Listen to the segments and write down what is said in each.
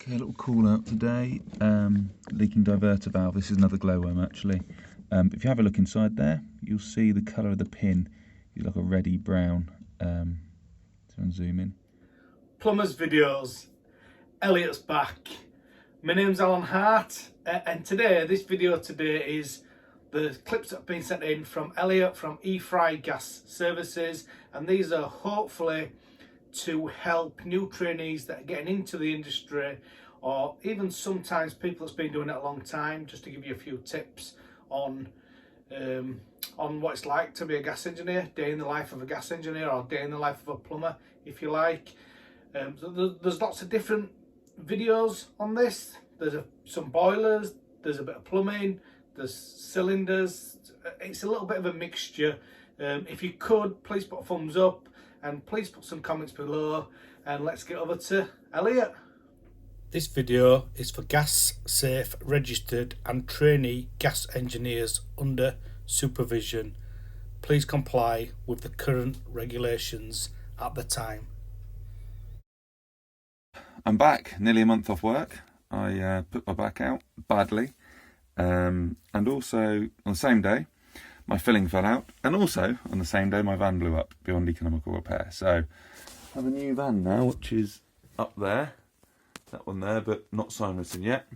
Okay, a little call out today. Leaking diverter valve. This is another glowworm actually. If you have a look inside there, you'll see the colour of the pin is like a reddy brown. So I'll zoom in. Plumbers videos. Elliott's back. My name's Alan Hart, and this video is the clips that have been sent in from Elliott from E-Fry Gas Services, and these are hopefully to help new trainees that are getting into the industry, or even sometimes people that's been doing it a long time, just to give you a few tips on what it's like to be a gas engineer, day in the life of a gas engineer, or day in the life of a plumber, if you like. There's lots of different videos on this. There's some boilers, there's a bit of plumbing, there's cylinders. It's a little bit of a mixture. If you could, please put a thumbs up and please put some comments below, and let's get over to Elliott. This video is for gas safe, registered and trainee gas engineers under supervision. Please comply with the current regulations at the time. I'm back, nearly a month off work. I put my back out badly, and also on the same day my filling fell out, and also on the same day my van blew up beyond economical repair. So I have a new van now, which is up there, that one there, but not signwritten yet.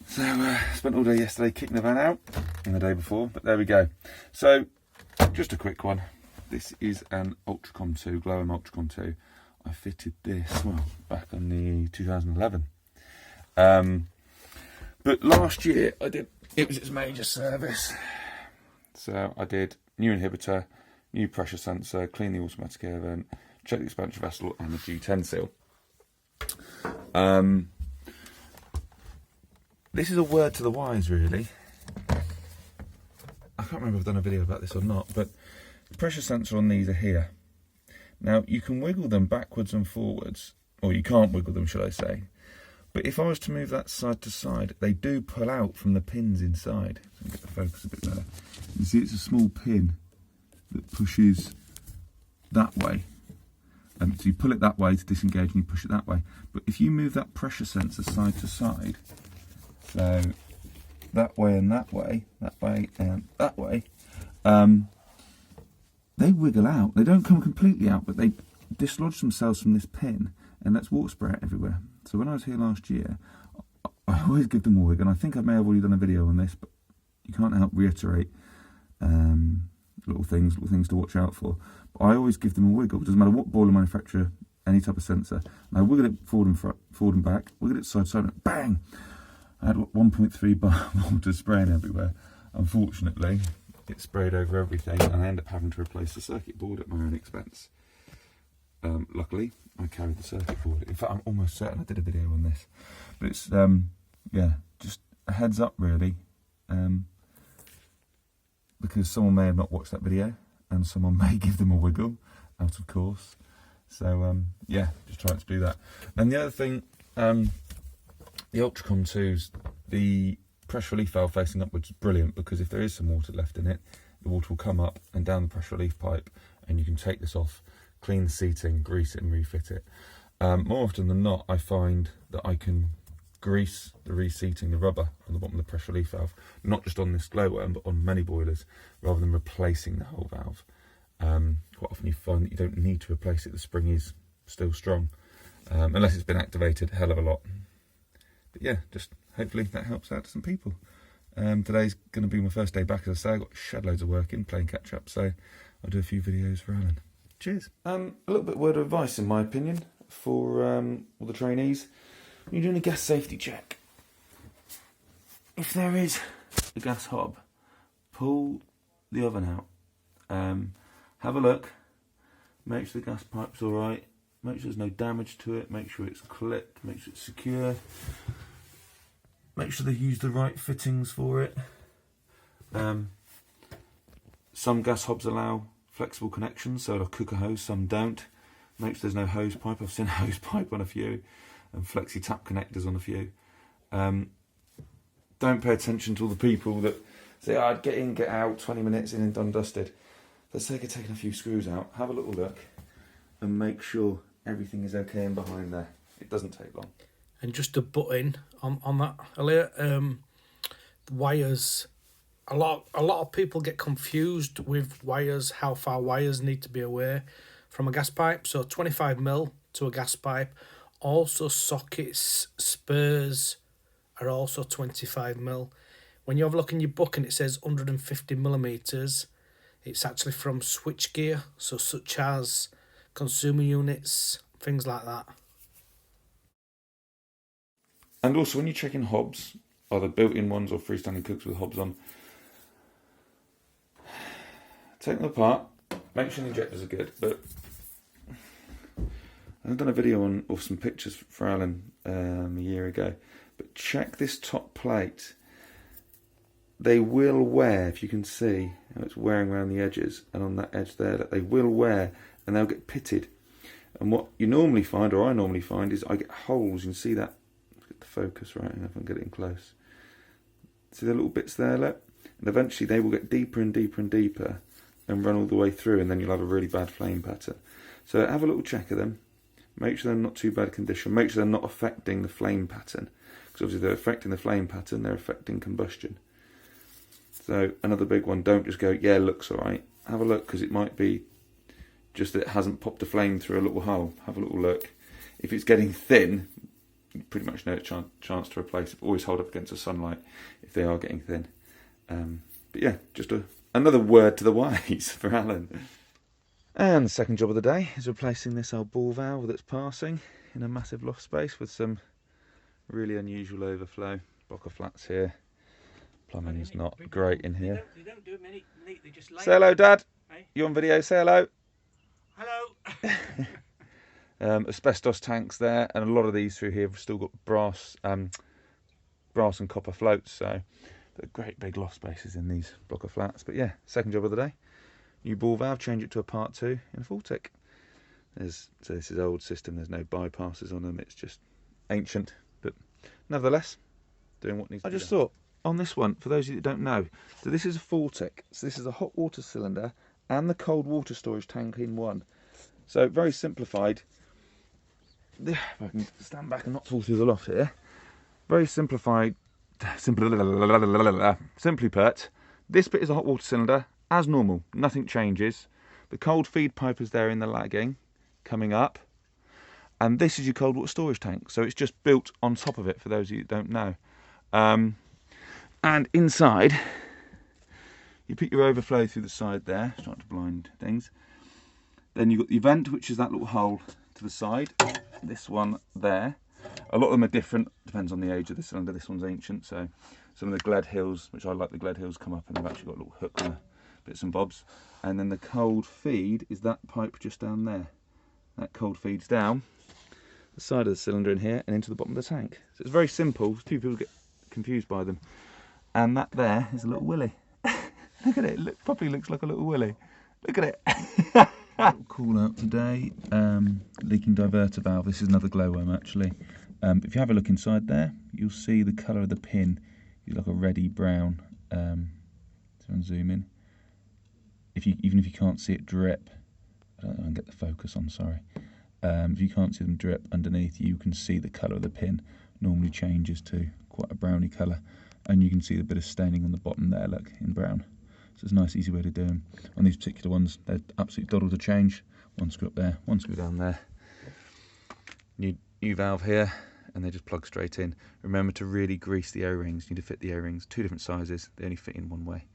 So spent all day yesterday kicking the van out, and the day before, but there we go. So just a quick one. This is an Ultracom 2, glowworm Ultracom 2. I fitted this, well, back on the 2011. But last year it was its major service. So I did new inhibitor, new pressure sensor, clean the automatic air vent, check the expansion vessel and the G10 seal. This is a word to the wise, really. I can't remember if I've done a video about this or not, but the pressure sensor on these are here. Now, you can wiggle them backwards and forwards, or you can't wiggle them, shall I say. But if I was to move that side to side, they do pull out from the pins inside. So I'll get the focus a bit better. You see it's a small pin that pushes that way. So you pull it that way to disengage and you push it that way. But if you move that pressure sensor side to side, so that way and that way and that way, they wiggle out. They don't come completely out, but they dislodge themselves from this pin and lets water spray out everywhere. So when I was here last year, I always give them a wiggle, and I think I may have already done a video on this, but you can't help reiterate little things to watch out for. But I always give them a wiggle. It doesn't matter what boiler manufacturer, any type of sensor. And I wiggle it forward and back, wiggle it side to side, and bang! I had 1.3 bar water spraying everywhere. Unfortunately, it sprayed over everything, and I ended up having to replace the circuit board at my own expense. Luckily, I carried the circuit board. In fact, I'm almost certain I did a video on this. But it's, yeah, just a heads up really, because someone may have not watched that video, and someone may give them a wiggle out of course. So, yeah, just trying to do that. And the other thing, the Ultracom 2's, the pressure relief valve facing upwards is brilliant, because if there is some water left in it, the water will come up and down the pressure relief pipe, and you can take this off, clean the seating, grease it and refit it. More often than not, I find that I can grease the reseating, the rubber on the bottom of the pressure relief valve, not just on this glowworm but on many boilers, rather than replacing the whole valve. Quite often you find that you don't need to replace it, the spring is still strong, unless it's been activated a hell of a lot. But yeah, just hopefully that helps out to some people. Today's going to be my first day back, as I say. I've got shed loads of work in, playing catch up, so I'll do a few videos for Alan. Cheers. A little bit of word of advice, in my opinion, for all the trainees. When you're doing a gas safety check, if there is a gas hob, pull the oven out. Have a look, make sure the gas pipe's alright, make sure there's no damage to it, make sure it's clipped, make sure it's secure, make sure they use the right fittings for it. Some gas hobs allow flexible connections, so a cooker hose, some don't. Make sure there's no hose pipe. I've seen a hose pipe on a few, and flexi tap connectors on a few. Don't pay attention to all the people that say, oh, I'd get in, get out, 20 minutes in and done dusted. For the sake of taking a few screws out, have a little look and make sure everything is okay in behind there. It doesn't take long. And just to butt in on that, Elliott, the wires. A lot of people get confused with wires, how far wires need to be away from a gas pipe. So 25mm to a gas pipe. Also sockets, spurs are also 25mm. When you have a look in your book and it says 150mm, it's actually from switchgear, so such as consumer units, things like that. And also when you're checking hobs, either built-in ones or freestanding cooks with hobs on, take them apart, make sure the injectors are good. But I've done a video on, or some pictures for Alan a year ago, but check this top plate. They will wear, if you can see how it's wearing around the edges, and on that edge there, that they will wear and they'll get pitted. And what you normally find, or I normally find, is I get holes. You can see that. Get the focus right, if I can get it in close. See the little bits there, look? And eventually they will get deeper and deeper and deeper and run all the way through, and then you'll have a really bad flame pattern. So have a little check of them. Make sure they're not too bad condition. Make sure they're not affecting the flame pattern. Because obviously they're affecting the flame pattern, they're affecting combustion. So another big one, don't just go, yeah, looks alright. Have a look, because it might be just that it hasn't popped a flame through a little hole. Have a little look. If it's getting thin, you pretty much know it's a chance to replace it. Always hold up against the sunlight if they are getting thin. But yeah, just another word to the wise for Alan. And the second job of the day is replacing this old ball valve that's passing in a massive loft space with some really unusual overflow. Block of flats here. Plumbing's not great in here. They don't do them neat, they just lay. Say hello, Dad. Hey? You on video? Say hello. Hello. Asbestos tanks there, and a lot of these through here have still got brass and copper floats. So, but great big loft spaces in these block of flats. But yeah, second job of the day. New ball valve, change it to a part 2 in a full tick. So this is old system. There's no bypasses on them. It's just ancient, but nevertheless, doing what needs to be done. I just thought, on this one, for those of you that don't know, so this is a full tick. So this is a hot water cylinder and the cold water storage tank in one. So very simplified. If I can stand back and not fall through the loft here. Very simplified. Simply put, this bit is a hot water cylinder as normal. Nothing changes. The cold feed pipe is there in the lagging, coming up. And this is your cold water storage tank. So it's just built on top of it, for those of you that don't know. And inside, you put your overflow through the side there, starting to blind things. Then you've got the vent, which is that little hole to the side. This one there. A lot of them are different, depends on the age of the cylinder. This one's ancient, so some of the Gled Hills, which I like the Gled Hills, come up and they've actually got a little hook on the bits and bobs. And then the cold feed is that pipe just down there. That cold feeds down the side of the cylinder in here and into the bottom of the tank. So it's very simple. Few people get confused by them. And that there is a little willy. Look at it. It probably looks like a little willy. Look at it. Call out today. Leaking diverter valve. This is another glowworm actually. If you have a look inside there, you'll see the colour of the pin is like a reddy brown. So I'll zoom in. Even if you can't see it drip, I don't know, I can get the focus on. Sorry. If you can't see them drip underneath, you can see the colour of the pin normally changes to quite a browny colour. And you can see the bit of staining on the bottom there, look, in brown. So it's a nice, easy way to do them. On these particular ones, they're absolutely doddle to change. One screw up there, one screw down there. New valve here, and they just plug straight in. Remember to really grease the O-rings. You need to fit the O-rings, 2 different sizes. They only fit in one way.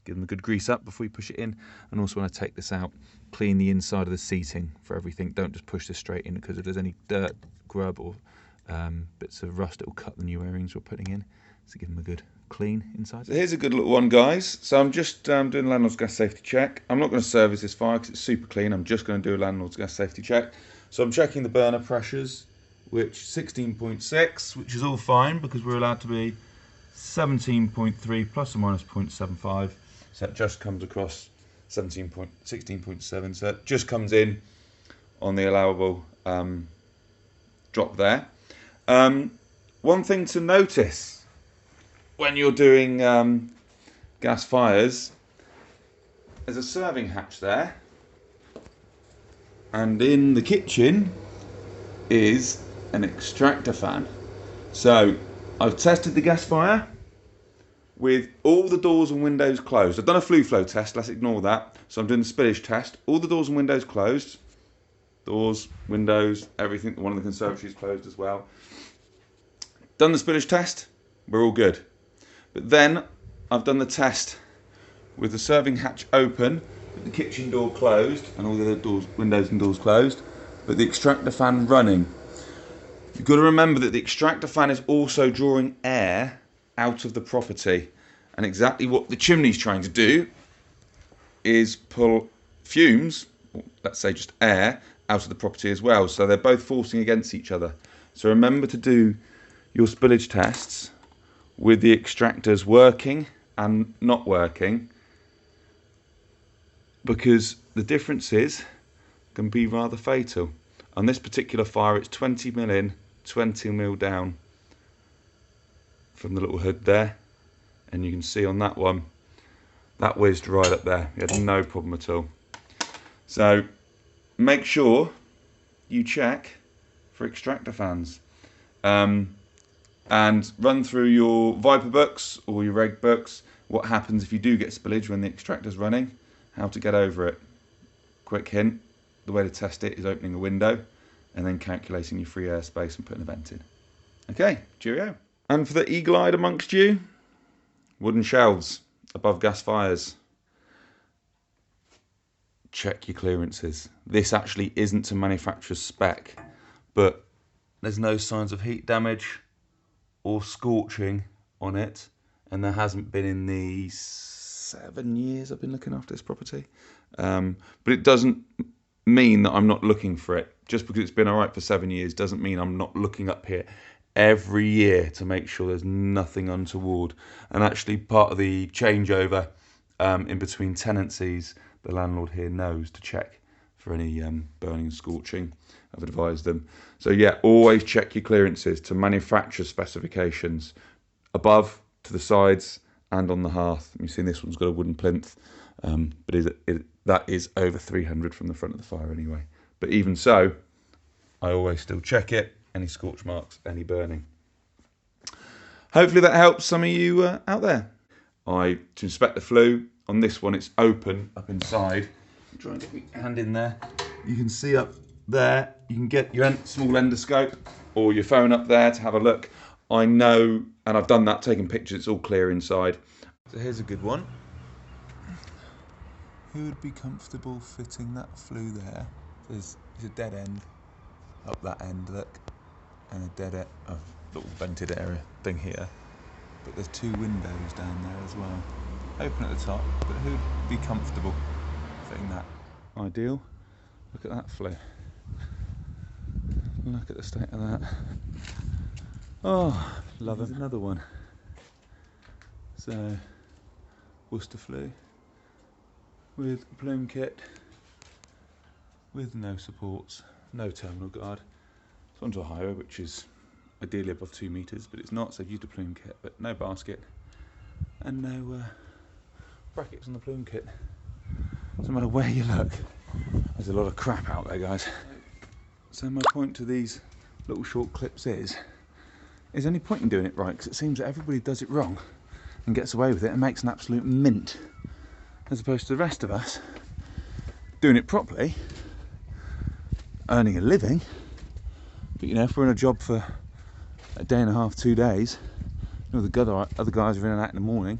Give them a good grease up before you push it in. And also when I take this out, clean the inside of the seating for everything. Don't just push this straight in, because if there's any dirt, grub, or bits of rust, it will cut the new O-rings we're putting in. So give them a good clean inside. So here's a good little one, guys. So I'm just doing the landlord's gas safety check. I'm not going to service this fire because it's super clean. I'm just going to do a landlord's gas safety check. So I'm checking the burner pressures, which 16.6, which is all fine because we're allowed to be 17.3 plus or minus 0.75. So it just comes across 16.7. So it just comes in on the allowable drop there. One thing to notice when you're doing gas fires, there's a serving hatch there, and in the kitchen is an extractor fan. So I've tested the gas fire with all the doors and windows closed. I've done a flue flow test, let's ignore that. So I'm doing the spillage test. All the doors and windows closed. Doors, windows, everything. One of the conservatories closed as well. Done the spillage test, we're all good. But then I've done the test with the serving hatch open, with the kitchen door closed, and all the other doors, windows and doors closed, but the extractor fan running. You've got to remember that the extractor fan is also drawing air out of the property, and exactly what the chimney's trying to do is pull fumes, or let's say just air, out of the property as well. So they're both forcing against each other. So remember to do your spillage tests with the extractors working and not working, because the differences can be rather fatal. On this particular fire, it's 20 mil in, 20 mil down from the little hood there, and you can see on that one that whizzed right up there. You had no problem at all. So make sure you check for extractor fans, and run through your Viper books or your reg books what happens if you do get spillage when the extractor's running, how to get over it. Quick hint, the way to test it is opening a window and then calculating your free air space and putting a vent in. Okay, cheerio. And for the eagle-eyed amongst you, wooden shelves above gas fires. Check your clearances. This actually isn't to manufacturer's spec, but there's no signs of heat damage or scorching on it, and there hasn't been in the 7 years I've been looking after this property. But it doesn't mean that I'm not looking for it. Just because it's been all right for 7 years doesn't mean I'm not looking up here every year to make sure there's nothing untoward. And actually part of the changeover in between tenancies, the landlord here knows to check for any burning and scorching. I've advised them. So yeah, always check your clearances to manufacturer specifications, above, to the sides, and on the hearth. You've seen this one's got a wooden plinth, but that is over 300 from the front of the fire anyway. But even so, I always still check it, any scorch marks, any burning. Hopefully that helps some of you out there. To inspect the flue, on this one it's open up inside. I'm trying to get my hand in there. You can see up there, you can get your small endoscope or your phone up there to have a look. I know, and I've done that, taking pictures, it's all clear inside. So here's a good one. Who would be comfortable fitting that flue there? There's a dead end up that end, look, and a dead end, little vented area thing here. But there's 2 windows down there as well. Open at the top, but who'd be comfortable fitting that? Ideal. Look at that flue. Look at the state of that. Oh, love it. There's another one. So, Worcester flue with plume kit, with no supports, no terminal guard. It's onto a highway, which is ideally above 2 meters, but it's not, so I've used a plume kit, but no basket and no brackets on the plume kit. No matter where you look, there's a lot of crap out there, guys. So my point to these little short clips is any point in doing it right, because it seems that everybody does it wrong and gets away with it and makes an absolute mint, as opposed to the rest of us doing it properly, earning a living. But you know, if we're in a job for a day and a half, 2 days, you know, the other guys are in and out in the morning,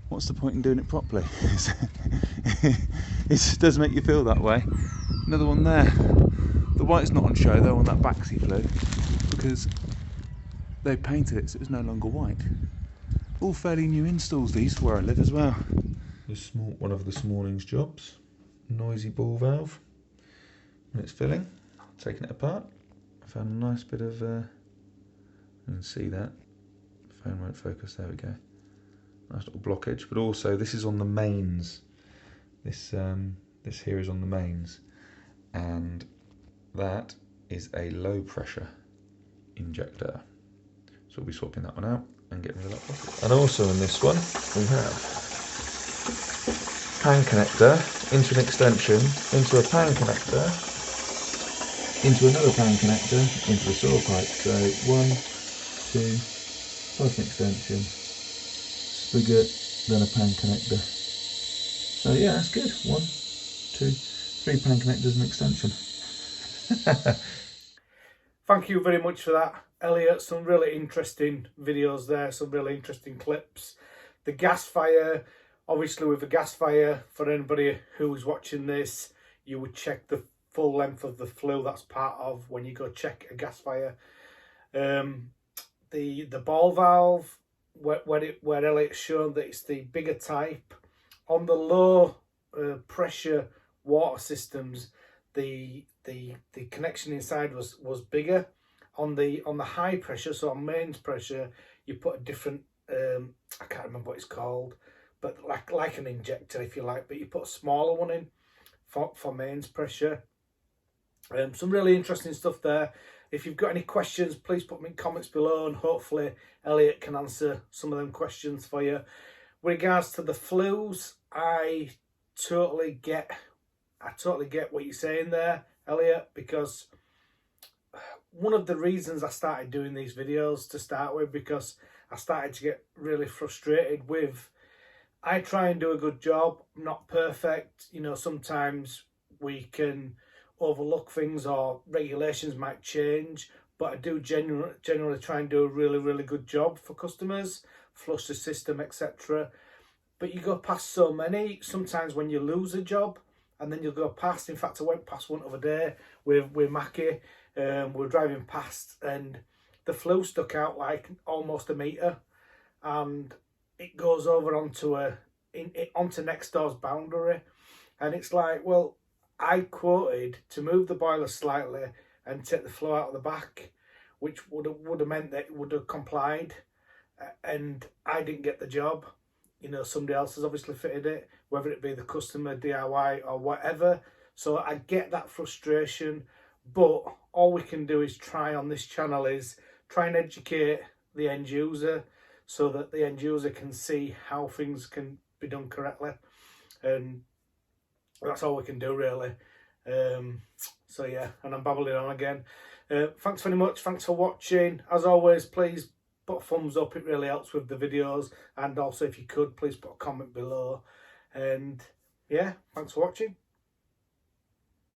what's the point in doing it properly? It does make you feel that way. Another one there. The white's not on show though on that backseat flue, because they painted it so it was no longer white. All fairly new installs these for where I live as well. One of this morning's jobs, noisy ball valve. When it's filling, taking it apart, I found a nice bit of, you can see that, the phone won't focus, there we go. Nice little blockage, but also this is on the mains. This here is on the mains, and that is a low pressure injector. So we'll be swapping that one out and getting rid of that blockage. And also in this one we have pan connector into an extension, into a pan connector, into another pan connector, into the saw pipe. So 1, 2, plus an extension, spigot, then a pan connector. So yeah, that's good. 1, 2, 3 pan connectors and extension. Thank you very much for that, Elliott. Some really interesting videos there, some really interesting clips. The gas fire, obviously with a gas fire, for anybody who's watching this, you would check the full length of the flue. That's part of when you go check a gas fire. The ball valve, where Elliott's shown that it's the bigger type. On the low pressure water systems, the connection inside was bigger. On the high pressure, so on mains pressure, you put a different I can't remember what it's called, but like an injector if you like, but you put a smaller one in for mains pressure. Some really interesting stuff there. If you've got any questions, please put them in comments below, and hopefully Elliott can answer some of them questions for you. With regards to the flues, I totally get what you're saying there, Elliott, because one of the reasons I started doing these videos to start with, because I started to get really frustrated with, I try and do a good job, not perfect, you know, sometimes we can overlook things or regulations might change, but I do generally try and do a really good job for customers, flush the system, etc. But you go past so many, sometimes when you lose a job, and then you'll go past. In fact, I went past one other day with Mackie. We're driving past, and the flue stuck out like almost a metre, and it goes over onto onto next door's boundary, and it's like, well, I quoted to move the boiler slightly and take the flow out of the back, which would have meant that it would have complied, and I didn't get the job. You know, somebody else has obviously fitted it, whether it be the customer, DIY or whatever. So I get that frustration, but all we can do is try on this channel is try and educate the end user so that the end user can see how things can be done correctly. And that's all we can do really. So yeah, and I'm babbling on again. Thanks very much, thanks for watching. As always, please put a thumbs up, it really helps with the videos, and also if you could please put a comment below. And yeah, thanks for watching.